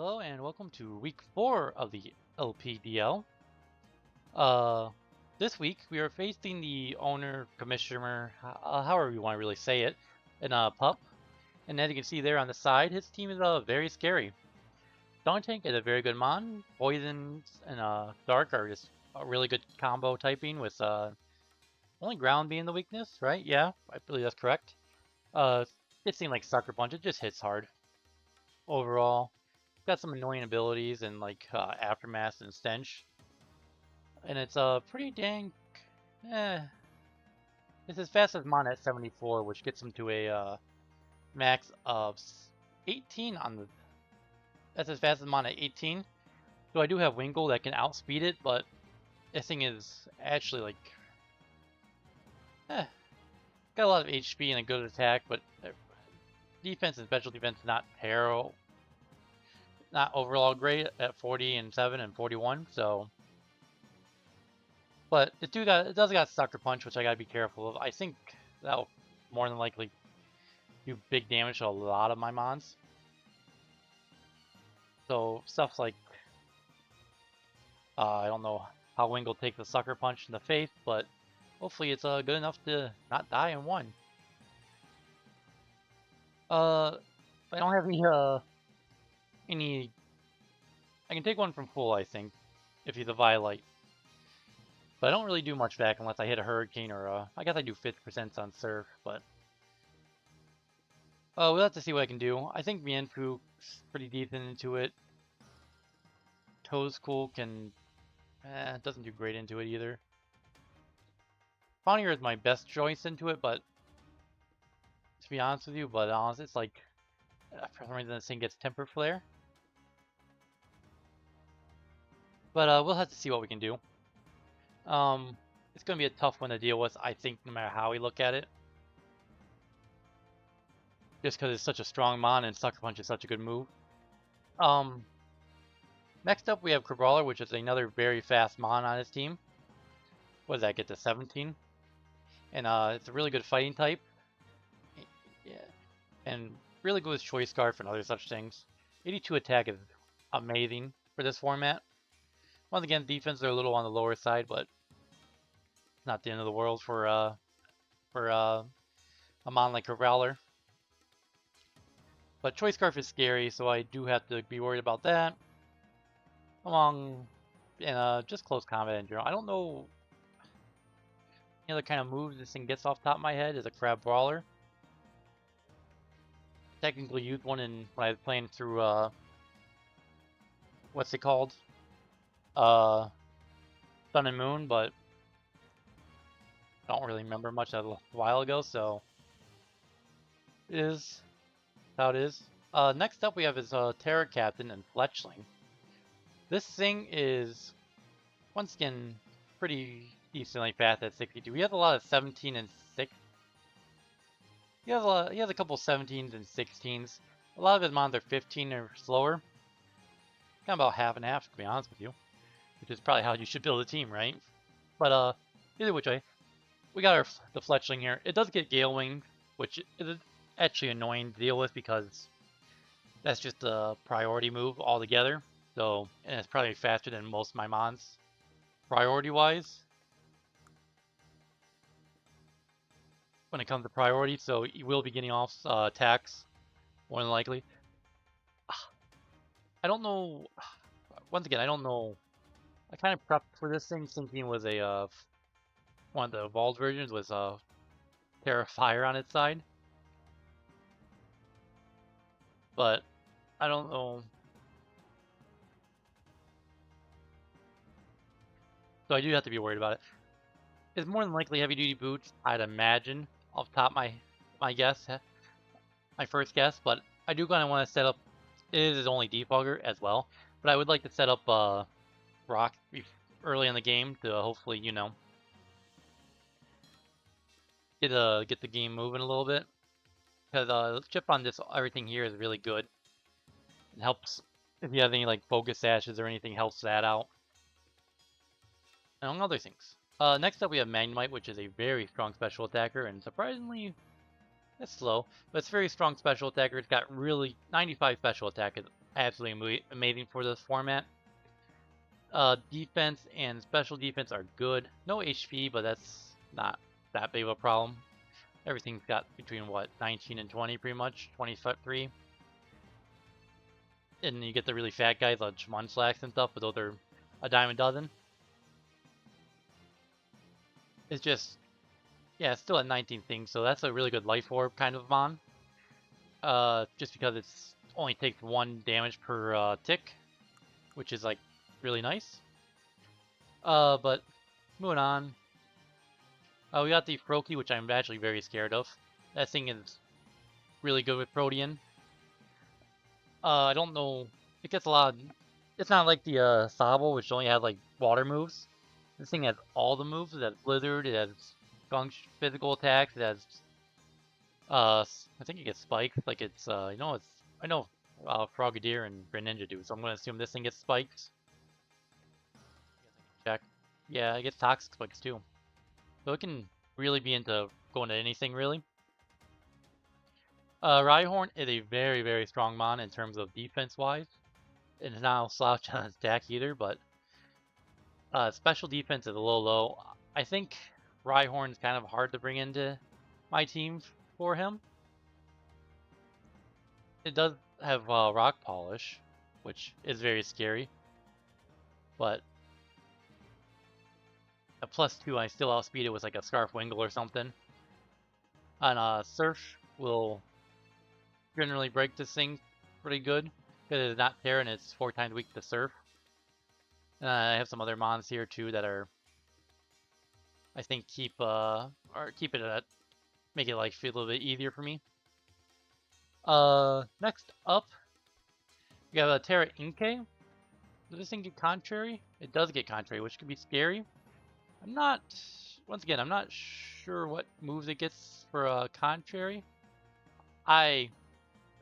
Hello and welcome to week 4 of the LPDL. This week we are facing the owner, commissioner, however you want to really say it, in a pup. And as you can see there on the side, his team is very scary. Dog Tank is a very good mon. Poisons and Dark are just a really good combo typing with only ground being the weakness, right? Yeah, I believe that's correct. It seemed like Sucker Punch, it just hits hard overall. Got some annoying abilities and like Aftermath and Stench. And it's pretty dang eh. It's as fast as Mon at 74, which gets him to a max of 18 on the that's as fast as Mon at 18. So I do have Wingull that can outspeed it, but this thing is actually like got a lot of HP and a good attack, but defense and special defense not terrible. Not overall great at 40 and 7 and 41, so but it does got Sucker Punch, which I gotta be careful of. I think that'll more than likely do big damage to a lot of my mons. So stuff like I don't know how Wingull takes the Sucker Punch in the face, but hopefully it's good enough to not die in one. I don't have any. I can take one from full, I think, if he's a Violite. But I don't really do much back unless I hit a Hurricane or I guess I do 50% on Surf, but we'll have to see what I can do. I think Mienfu's pretty decent into it. Toedscool can doesn't do great into it either. Fawnier is my best choice into it, but to be honest with you, honestly, it's like for some reason this thing gets Temper Flare. But we'll have to see what we can do. It's going to be a tough one to deal with, I think, no matter how we look at it. Just because it's such a strong mon and Sucker Punch is such a good move. Next up we have Crabrawler, which is another very fast mon on his team. What does that get to 17? And it's a really good fighting type. Yeah. And really good with Choice Scarf and other such things. 82 attack is amazing for this format. Once again, defense are a little on the lower side, but not the end of the world for a mon like Crabrawler. But Choice Scarf is scary, so I do have to be worried about that. Along in just close combat in general. I don't know any other kind of moves this thing gets off the top of my head as a Crabrawler. Technically used one in when I was playing through what's it called? Sun and Moon, but I don't really remember much. That was a while ago, so it is how it is. Next up we have is Terror Captain and Fletchling. This thing is once again pretty decently fast at 62. He has a lot of 17 and 6. He has a couple 17s and 16s. A lot of his mons are 15 or slower. Kind of about half and half, to be honest with you. Which is probably how you should build a team, right? But either which way, we got the Fletchling here. It does get Gale Wing, which is actually annoying to deal with because that's just a priority move altogether. So, and it's probably faster than most of my mons, priority-wise. When it comes to priority, so you will be getting off attacks, more than likely. I don't know. Once again, I don't know. I kind of prepped for this thing thinking it was a one of the evolved versions was Terra Fire on its side, but I don't know. So I do have to be worried about it. It's more than likely heavy duty boots, I'd imagine, off the top of my guess, my first guess. But I do kind of want to set up. It is only Defogger as well, but I would like to set up Rock early in the game to hopefully, you know, get the game moving a little bit. Because chip on this everything here is really good. It helps if you have any like focus ashes or anything, helps that out. Among other things. Next up we have Magnemite, which is a very strong special attacker and surprisingly it's slow, but it's a very strong special attacker. It's got really 95 special attack absolutely amazing for this format. Defense and special defense are good. No HP, but that's not that big of a problem. Everything's got between what 19 and 20, pretty much 23. And you get the really fat guys like Munchlax and stuff, but those are a dime a dozen. It's just, yeah, it's still at 19 things, so that's a really good life orb kind of mon. Just because it's only takes 1 damage per tick, which is like really nice. But moving on. We got the Froakie, which I'm actually very scared of. That thing is really good with Protean. I don't know. It gets a lot of, it's not like the Sobble, which only has like water moves. This thing has all the moves. It has Blizzard, it has Skunk physical attacks, it has I think it gets spiked. Like it's I know Frogadier and Greninja do, so I'm gonna assume this thing gets spiked. Check. Yeah, it gets toxic spikes too. So it can really be into going to anything really. Rhyhorn is a very, very strong mon in terms of defense-wise. It's not a slouch on its attack either, but special defense is a little low. I think Rhyhorn's kind of hard to bring into my team for him. It does have Rock Polish, which is very scary, but a +2, I still outspeed it with like a Scarf Wingull or something. And Surf will generally break this thing pretty good because it's not Terra and it's 4 times weak to Surf. I have some other mons here too that are, I think, keep it at make it like feel a little bit easier for me. Next up, we have a Terra Inkay. Does this thing get Contrary? It does get Contrary, which could be scary. Once again, I'm not sure what moves it gets for Contrary. I,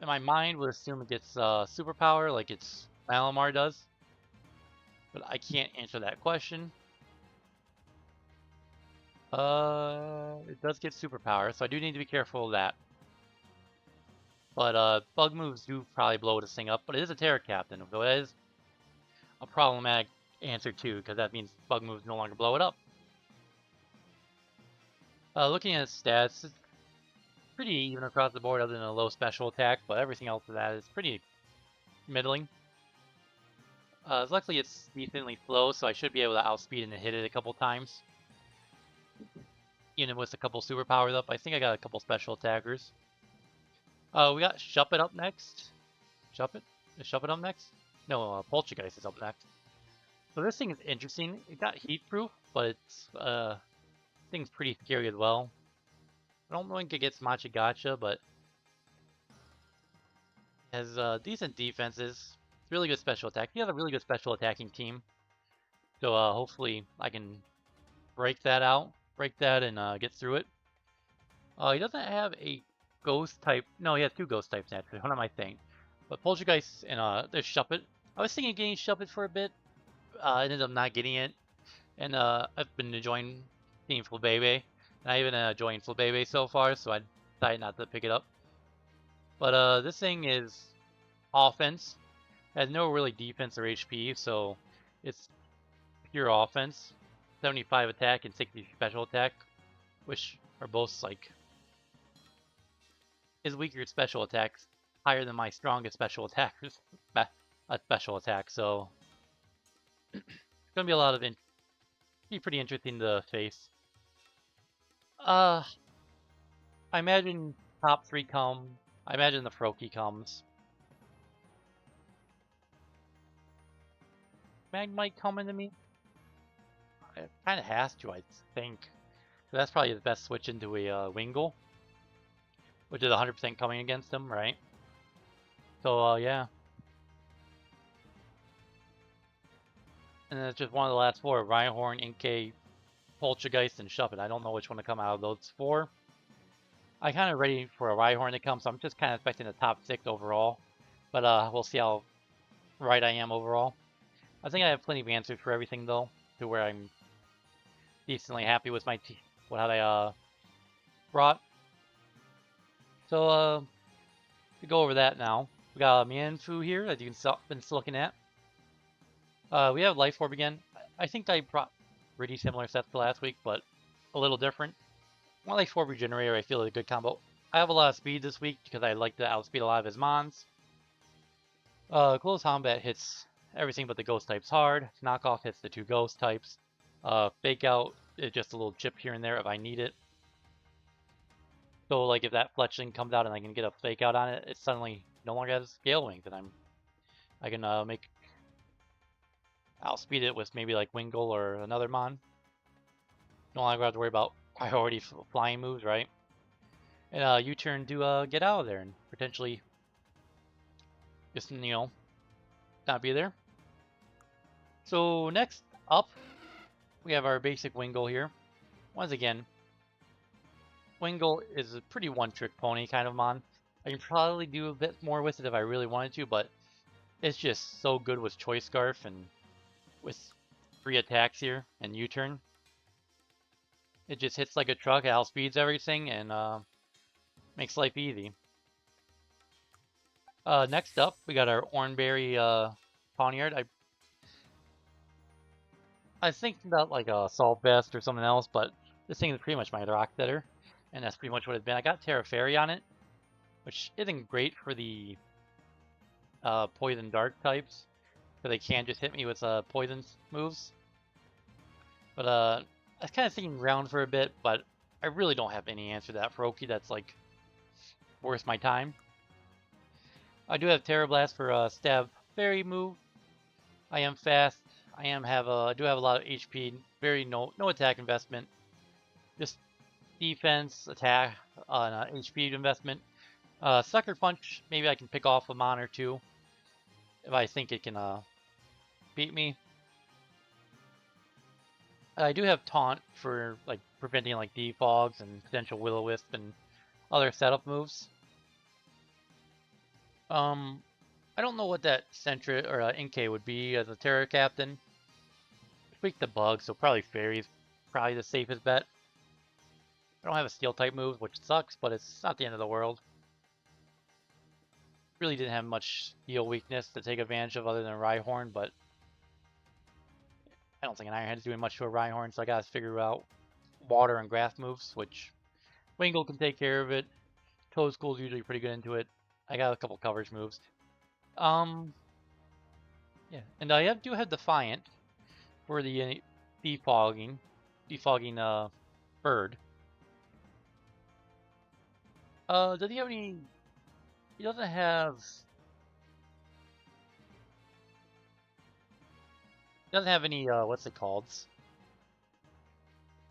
in my mind, would assume it gets Superpower like its Malamar does, but I can't answer that question. It does get Superpower, so I do need to be careful of that. But bug moves do probably blow this thing up, but it is a Terra Captain, so it is a problematic answer too, because that means bug moves no longer blow it up. Looking at its stats, it's pretty even across the board other than a low special attack, but everything else of that is pretty middling. Luckily it's decently slow, so I should be able to outspeed and hit it a couple times. Even with a couple superpowers up, I think I got a couple special attackers. We got Shuppet up next. Shuppet? Is Shuppet up next? No, Poltergeist is up next. So this thing is interesting. It got heat proof, but it's thing's pretty scary as well. I don't think it gets Machigacha, but has decent defenses. Really good special attack. He has a really good special attacking team. So hopefully I can break that and get through it. He doesn't have a ghost type. No, he has 2 ghost types actually. What am I saying? But Poltergeist and there's Shuppet. I was thinking of getting Shuppet for a bit. I ended up not getting it. And I've been enjoying Team Flabebe. And I even enjoying Flabebe so far, so I decided not to pick it up. But this thing is offense. It has no really defense or HP, so it's pure offense. 75 attack and 60 special attack, which are both like his weaker special attacks higher than my strongest special attackers. Special attack, so it's gonna be a lot of be pretty interesting to face. I imagine top 3 come. I imagine the Froakie comes. Magmite come into me. It kind of has to, I think. So that's probably the best switch into a Wingull, which is 100% coming against him, right? So yeah. And then it's just one of the last 4: Rhyhorn, Inkay, Poltergeist, and Shuppet. I don't know which one to come out of those 4. I'm kind of ready for a Rhyhorn to come, so I'm just kind of expecting the top 6 overall. But we'll see how right I am overall. I think I have plenty of answers for everything though, to where I'm decently happy with my what I brought. So to go over that now. We got a Mianfu here that you've been looking at. We have Life Orb again. I think I brought pretty similar sets to last week, but a little different. My Life Orb Regenerator, I feel is a good combo. I have a lot of speed this week because I like to outspeed a lot of his mons. Close Combat hits everything but the ghost types hard. Knockoff hits the 2 ghost types. Fake Out is just a little chip here and there if I need it. So like if that fletchling comes out and I can get a Fake Out on it, it suddenly no longer has Gale Wings, and I can outspeed it with maybe like Wingull or another mon. No longer have to worry about priority flying moves, right? And U-turn to get out of there and potentially just not be there. So next up, we have our basic Wingull here. Once again, Wingull is a pretty one-trick pony kind of mon. I can probably do a bit more with it if I really wanted to, but it's just so good with Choice Scarf and with 3 attacks here and U-turn. It just hits like a truck, it outspeeds everything, and makes life easy. Next up, we got our Oranberry Poniard. I think about like a Salt Vest or something else, but this thing is pretty much my rock setter, and that's pretty much what it's been. I got Terra Fairy on it, which isn't great for the Poison Dark types, because they can just hit me with poison moves. But I was kind of thinking around for a bit, but I really don't have any answer to that for Oki that's like worth my time. I do have Terra Blast for a Stab Fairy move. I am fast. I do have a lot of HP. No attack investment. Just defense, attack, and HP investment. Sucker Punch. Maybe I can pick off a mon or two if I think it can beat me. I do have Taunt for like preventing like defogs and potential Will-O-Wisp and other setup moves. I don't know what that Sentra or Inkay would be as a Terror Captain. Tweak the bug, so probably Fairy's probably the safest bet. I don't have a Steel type move, which sucks, but it's not the end of the world. Really didn't have much Steel weakness to take advantage of other than Rhyhorn, but I don't think an Ironhead's doing much to a Rhyhorn, so I gotta figure out water and grass moves, which Wingull can take care of it. Toedschool's usually pretty good into it. I got a couple coverage moves. Yeah, and I do have Defiant for the defogging bird. Does he have any? He doesn't have. Doesn't have any. What's it called?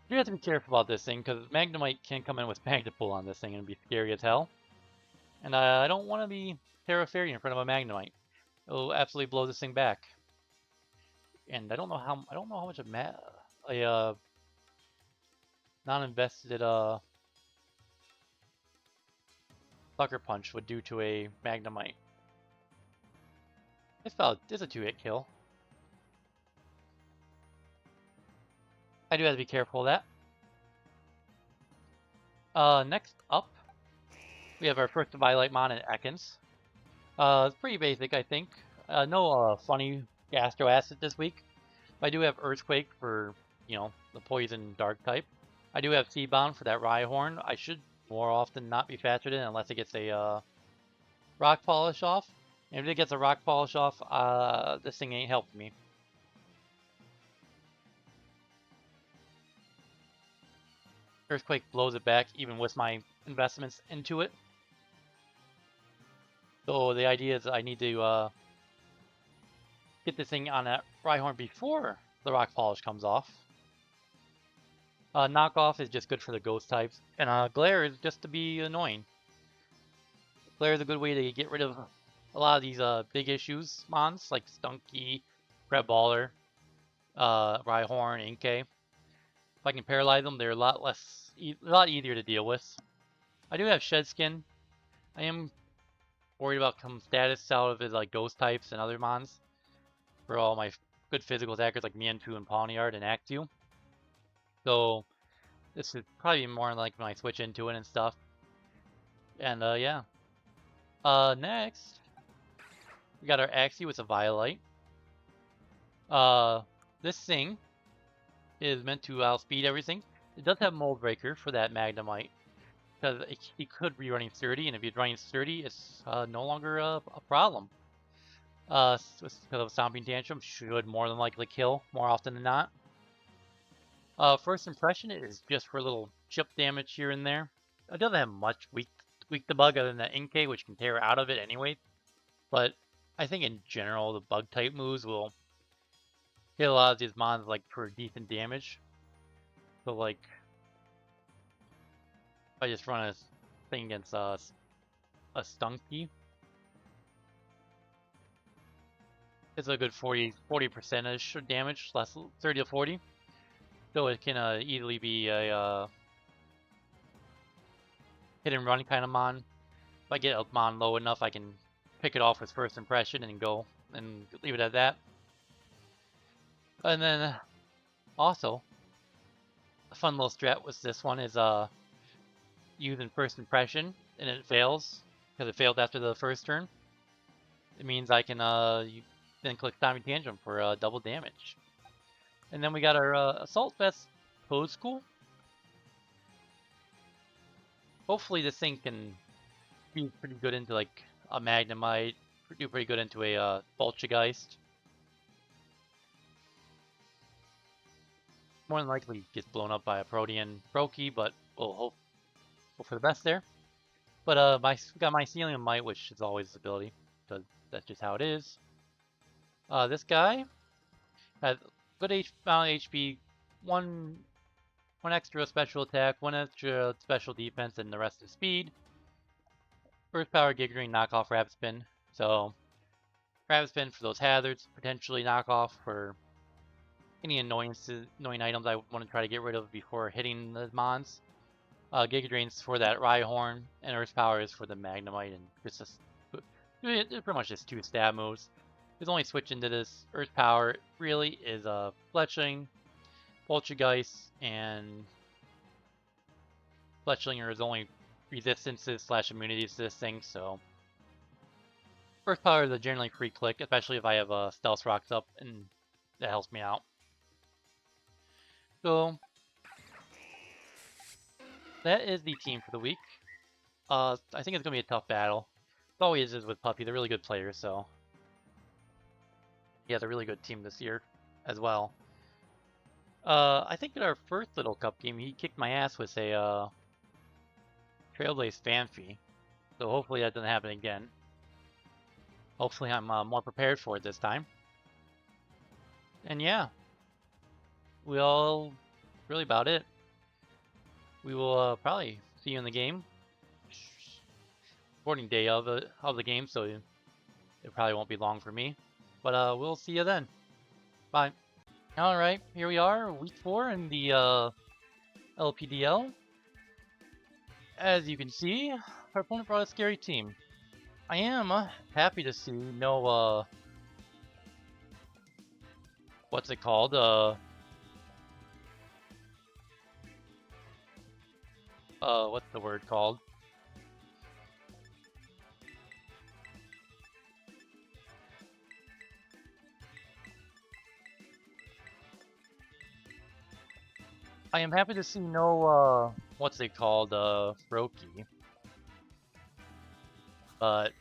You have to be careful about this thing because Magnemite can come in with Magnepool on this thing and be scary as hell. And I don't want to be Terra Fairy in front of a Magnemite. It'll absolutely blow this thing back. And I don't know how much a non-invested Sucker Punch would do to a Magnemite. It's a 2-hit kill. I do have to be careful of that. Next up, we have our first Violet Mon in Ekans. It's pretty basic, I think. No funny Gastro Acid this week. But I do have Earthquake for, the Poison Dark type. I do have Seabound for that Rhyhorn. I should more often not be faster than unless it gets a Rock Polish off. And if it gets a Rock Polish off, this thing ain't helping me. Earthquake blows it back even with my investments into it. So the idea is I need to get this thing on that Rhyhorn before the Rock Polish comes off. Knockoff is just good for the ghost types. And Glare is just to be annoying. Glare is a good way to get rid of a lot of these big issues mons like Stunky, Red Baller, Rhyhorn, Inkay. If I can paralyze them, they're a lot easier to deal with. I do have Shed Skin. I am worried about some status out of his like ghost types and other mons for all my good physical attackers like Mianfu and Pawniard and Actu. So this is probably more like when I switch into it and stuff. And yeah. Next We got our Axie with a Violite. This thing is meant to outspeed everything. It does have Mold Breaker for that Magnemite, because he could be running 30, and if he's running 30, it's no longer a problem. Because of Stomping Tantrum, should more than likely kill more often than not. First Impression is just for a little chip damage here and there. It doesn't have much weak the bug other than that Inkay, which can tear out of it anyway. But I think in general, the bug type moves will hit a lot of these mons like for decent damage. So like, if I just run a thing against a Stunky, it's a good 40% damage, less 30 to 40. So it can easily be a hit and run kind of mon. If I get a mon low enough, I can pick it off with First Impression and go and leave it at that. And then also, a fun little strat with this one is using First Impression and it fails because it failed after the first turn. It means I can then click Stomping Tantrum for double damage. And then we got our Assault Vest Code School. Hopefully this thing can be pretty good into like a Magnemite, do pretty good into a Poltergeist. More than likely gets blown up by a Protean Brokey, but we'll hope for the best there. But we got Mycelium Mite, which is always his ability, because that's just how it is. This guy has good amount of HP, one extra special attack, one extra special defense, and the rest is speed. First power, Giga Drain, knockoff Rapid Spin. So Rapid Spin for those hazards, potentially knockoff for any annoying items I want to try to get rid of before hitting the mons. Giga Drains for that Rhyhorn, and Earth Power is for the Magnemite, and it's pretty much just 2 stab moves. His only switch into this Earth Power really is Fletchling, Poltergeist, and Fletchling are his only resistances / immunities to this thing, so Earth Power is a generally free click, especially if I have Stealth Rocks up, and that helps me out. So that is the team for the week. I think it's going to be a tough battle. It always is with Puppy. They're really good players, so yeah, they're a really good team this year as well. I think in our first Little Cup game, he kicked my ass with a Trailblaze Fanfy, so hopefully that doesn't happen again. Hopefully I'm more prepared for it this time. And yeah, really about it. We will probably see you in the game. Recording day of the game, so it probably won't be long for me. But we'll see you then. Bye. Alright, here we are, week 4 in the LPDL. As you can see, our opponent brought a scary team. I am happy to see no, what's it called? What's the word called? I am happy to see no, what's it called? Brokey. But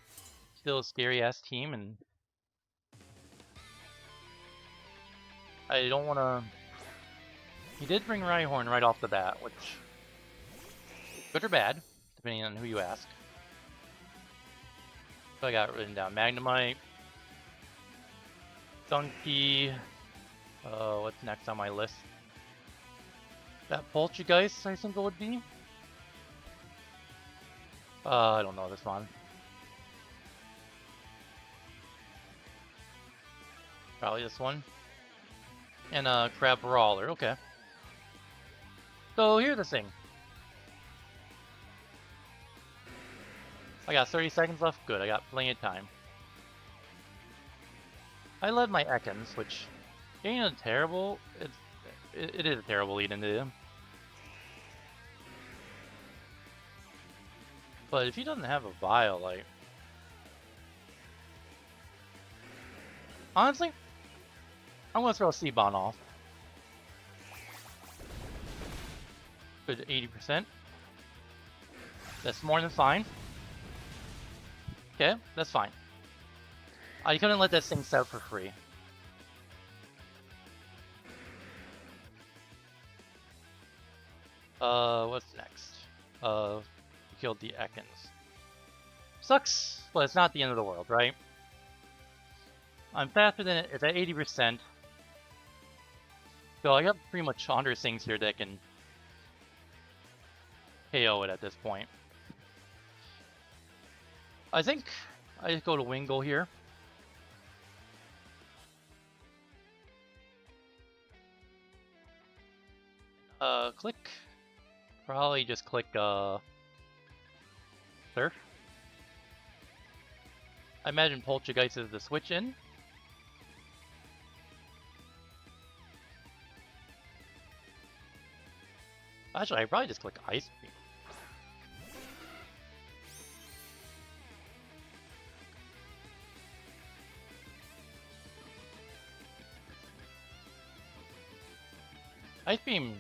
still a scary ass team, and I don't want to. He did bring Rhyhorn right off the bat, which good or bad, depending on who you ask. So I got written down Magnemite, Stunky. What's next on my list? That Poltergeist, I think it would be. I don't know this one. Probably this one. And Crab Brawler, okay. So here's the thing. I got 30 seconds left. Good, I got plenty of time. I led my Ekans, which ain't terrible. It is a terrible lead into him. But if he doesn't have a Violite, Honestly, I'm gonna throw a C-Bomb off. Good 80%. That's more than fine. Okay, that's fine. I couldn't let this thing set for free. What's next? Killed the Ekans. Sucks, but it's not the end of the world, right? I'm faster than it. It's at 80%. So I got pretty much 100 things here that can KO it at this point. I think I just go to Wingull here. Click. Probably just click Surf. I imagine Poltergeist is the switch in. Actually, I probably just click Ice Beam. Ice Beam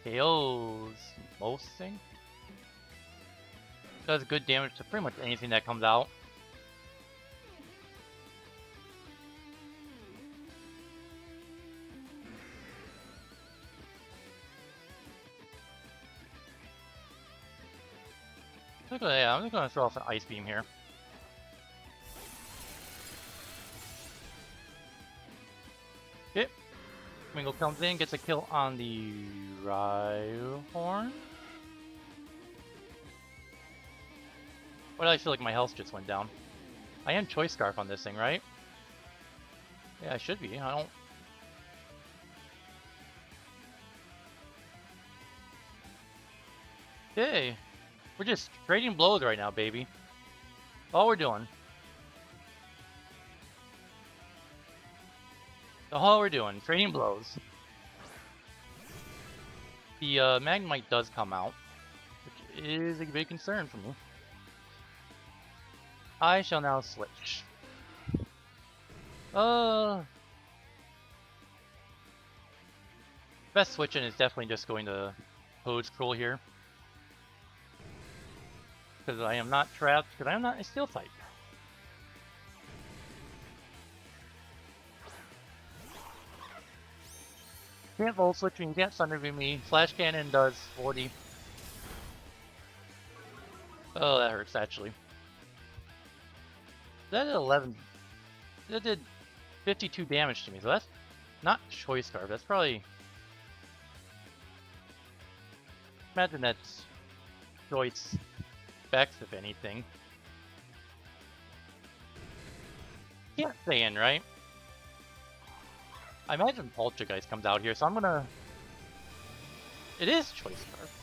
KOs most things. Does good damage to pretty much anything that comes out. Yeah, I'm just gonna throw off an Ice Beam here. Okay. Wingull comes in, gets a kill on the Rhyhorn. Why do I feel like my health just went down? I am Choice Scarf on this thing, right? Yeah, I should be. I don't... Okay. We're just trading blows right now, baby. All we're doing. All we're doing. Trading blows. The Magnemite does come out, which is a big concern for me. I shall now switch. Best switching is definitely just going to Hose Cruel here. Because I am not trapped, because I am not a Steel type. Can't Volt Switch, you can't Thunder Beam me. Flash Cannon does 40. Oh, that hurts actually. That did 11. That did 52 damage to me, so that's not Choice Scarf. That's probably... Imagine that's Choice Specs, if anything. Can't stay in, right? I imagine Poltergeist comes out here, so I'm gonna... It is Choice Scarf.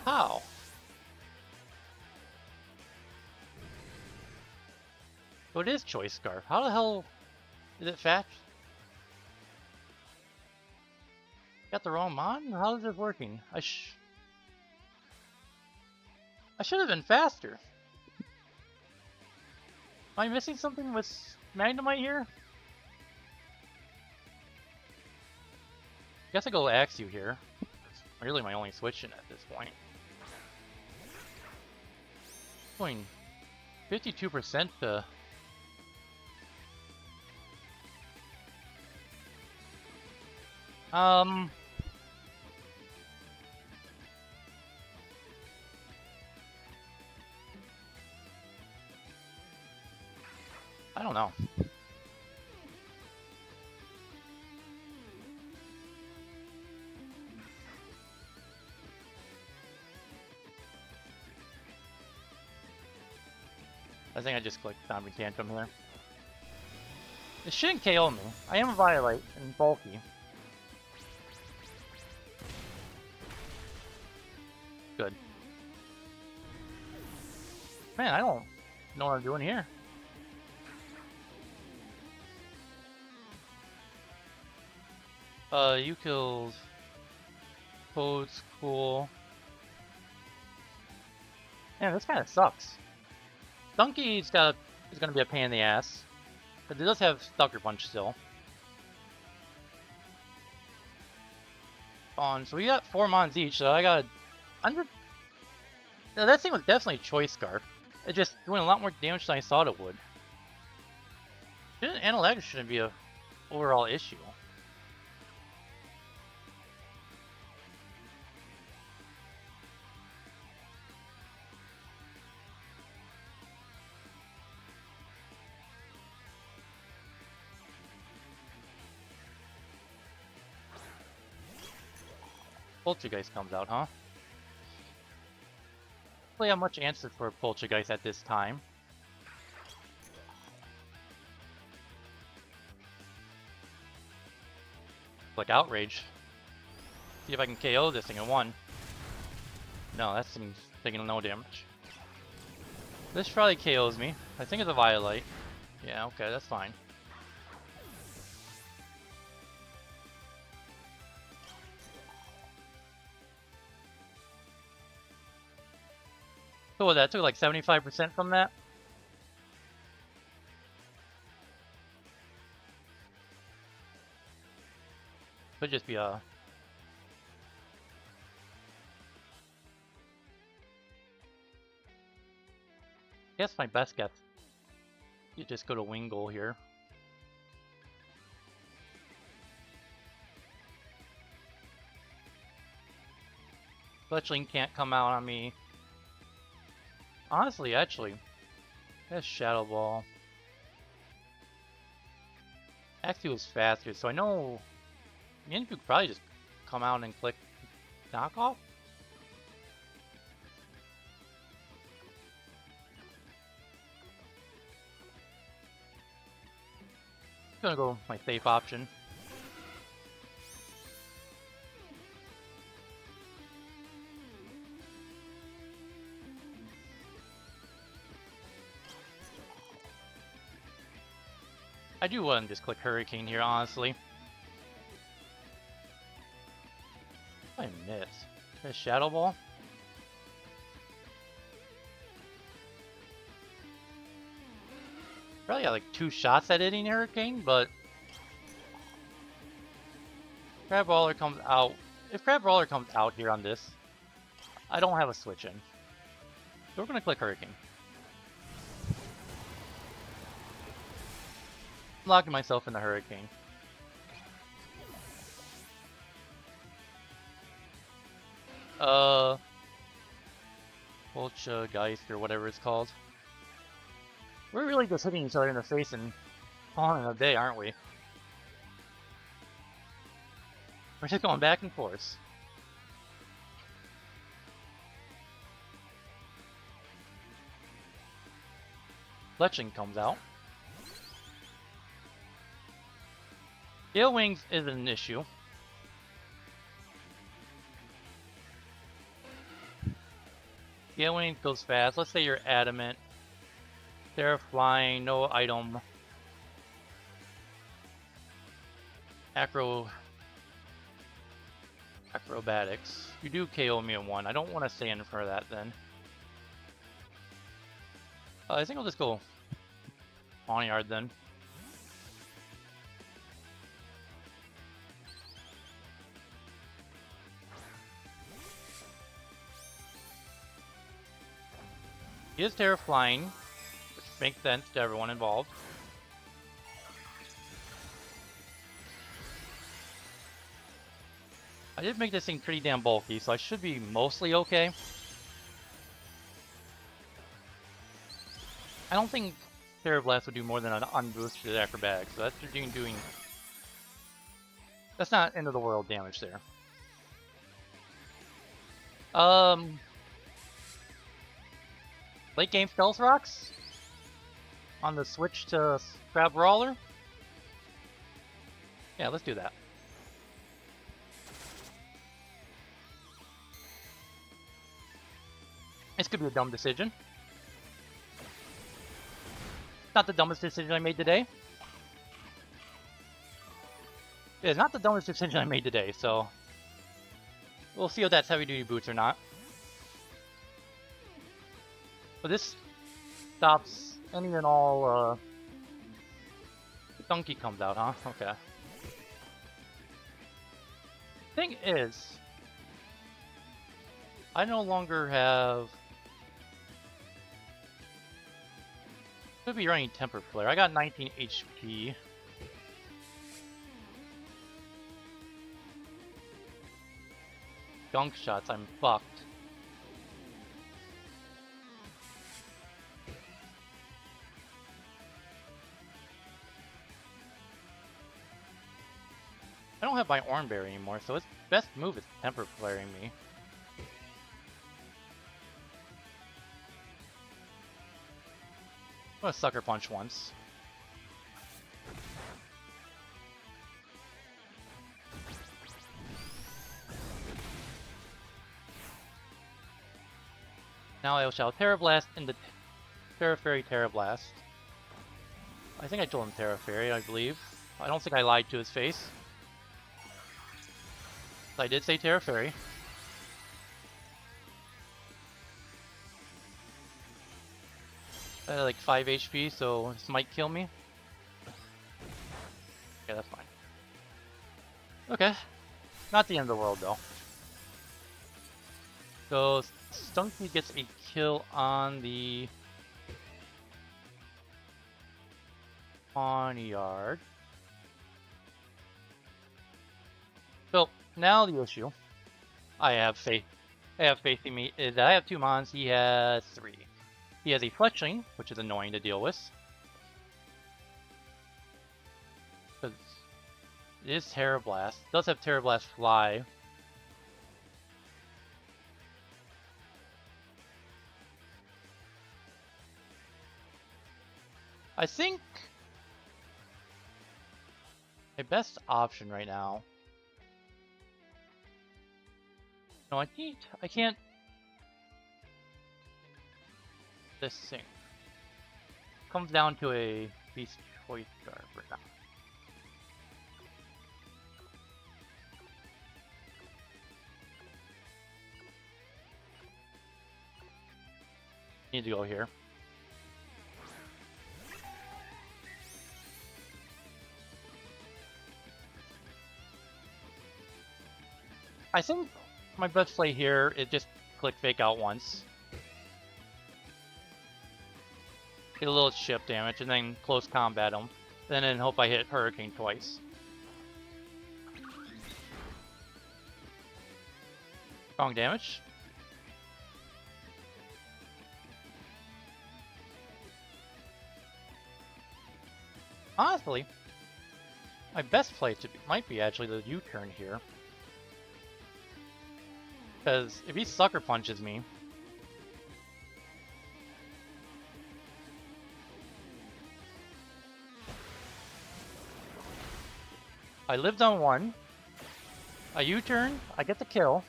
How? So it is Choice Scarf. How the hell is it fast? Got the wrong mon? How is this working? I should have been faster. Am I missing something with Magnemite here? Guess I go Axe you here. It's really my only switch in at this point. Going 52% to... I don't know. I think I just clicked Zombie Tantrum here. It shouldn't KO me. I am a Violate and bulky. Good. Man, I don't know what I'm doing here. You killed Code's cool. Man, this kind of sucks. Donkey's got is going to be a pain in the ass. But it does have Sucker Punch still. So we got 4 mons each, so I got 100. Now, that thing was definitely Choice Scarf. It's just doing a lot more damage than I thought it would. Analytics shouldn't be a overall issue. Poltergeist comes out, huh? Really have much answer for Poltergeist at this time. Like Outrage. See if I can KO this thing in one. No, that's taking no damage. This probably KOs me. I think it's a Violet. Yeah, okay, that's fine. So that took like 75% from that. Could just be a... I guess my best guess. You just go to Wingull here. Fletchling can't come out on me. Honestly, actually, that's Shadow Ball. Actually, was faster, so I know Yin could probably just come out and click knockoff. I'm gonna go with my safe option. I do want to just click Hurricane here, honestly. I miss. A Shadow Ball? Probably got like 2 shots at hitting Hurricane, but... Crab Brawler comes out. If Crab Brawler comes out here on this, I don't have a switch in. So we're gonna click Hurricane. Locking myself in the Hurricane. Poltergeist or whatever it's called. We're really just hitting each other in the face and calling it a day, aren't we? We're just going back and forth. Fletchling comes out. Gale Wings is an issue. Gale Wings goes fast. Let's say you're Adamant. They're flying, no item. Acrobatics. You do KO me in 1. I don't want to stay in for that then. I think I'll just go Pawniard then. He is Terra Flying, which makes sense to everyone involved. I did make this thing pretty damn bulky, so I should be mostly okay. I don't think Terra Blast would do more than an unboosted acrobatic, so that's doing... That's not end of the world damage there. Late game Stealth Rocks on the switch to Crab Brawler. Yeah, let's do that. This could be a dumb decision. Not the dumbest decision I made today. It's not the dumbest decision I made today, so we'll see if that's heavy duty boots or not. But this stops any and all, Donkey comes out, huh? Okay. Thing is, I no longer have... Could be running Temper Flare. I got 19 HP. Gunk shots, I'm fucked. I don't have my Oranberry anymore, so its best move is Temper Flaring me. I'm gonna Sucker Punch once. Now I shall Terra Blast into Terra Fairy Terra Blast. I think I told him Terra Fairy, I believe. I don't think I lied to his face. I did say Terra Fairy. I had like 5 HP, so this might kill me. Okay, that's fine. Okay. Not the end of the world, though. So, Stunky gets a kill on the Pawniard. So, now the issue I have faith in me is that I have 2 mons, he has 3. He has a Fletchling, which is annoying to deal with. Because it is Terra Blast. It does have Terra Blast Fly. I think my best option right now... No, I can't... This thing. Comes down to a Beast Choice card right now. Need to go here. I think my best play here is just click Fake Out once. Get a little chip damage, and then close combat him. Then hope I hit Hurricane twice. Strong damage. Honestly, my best play might be actually the U-turn here. Because if he Sucker Punches me... I lived on 1. A U-turn, I get the kill.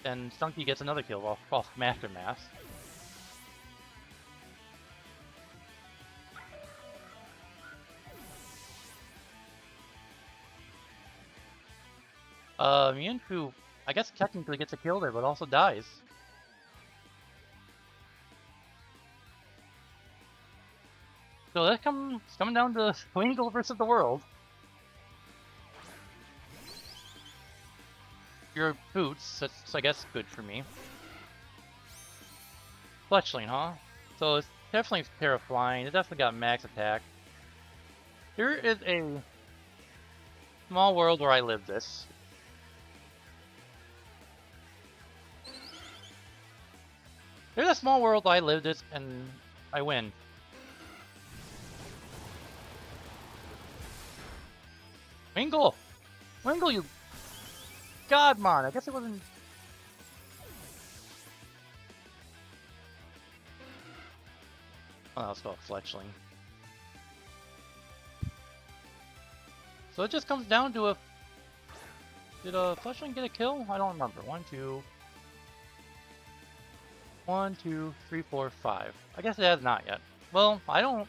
Then Stunky gets another kill off Master Mass. Mewtwo, I guess technically gets a kill there, but also dies. So that's coming down to Wingull versus the world. Your boots, that's I guess good for me. Fletchling, huh? So it's definitely Terra Flying, it definitely got max attack. There is a small world where I live this. There's a small world I live this and I win. Wingull! Wingull, you Godmon! I guess it wasn't... Oh, let's go Fletchling. So it just comes down to a... Did a Fletchling get a kill? I don't remember. 1, 2... 1, 2, 3, 4, 5. I guess it has not yet. Well, I only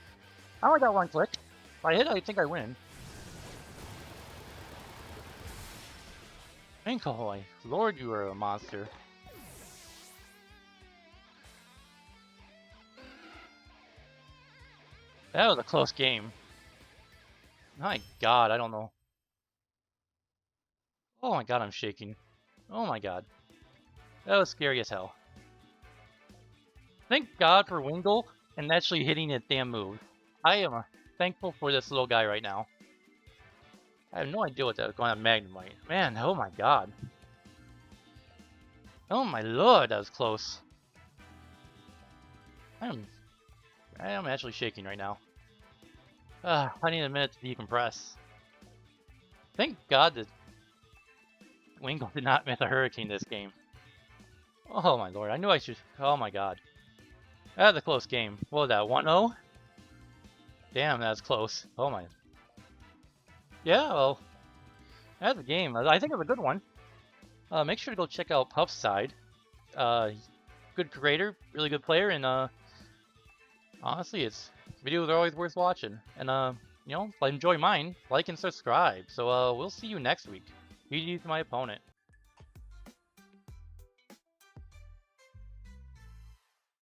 got 1 click. If I hit, I think I win. Wingull, Lord, you are a monster. That was a close game. My God, I don't know. Oh my God, I'm shaking. Oh my God. That was scary as hell. Thank God for Wingull and actually hitting a damn move. I am thankful for this little guy right now. I have no idea what that was going on Magnemite. Man, oh my God. Oh my Lord, that was close. I am actually shaking right now. I need a minute to decompress. Thank God that Wingull did not miss a hurricane this game. Oh my Lord, I knew I should. Oh my God. That was a close game. What was that, 1-0? Damn, that's close. Oh my. Yeah, well, that's a game. I think it's a good one. Make sure to go check out Puff's side. Good creator, really good player, and honestly, its videos are always worth watching. And you know, if you enjoy mine, like and subscribe. So we'll see you next week. GG's my opponent.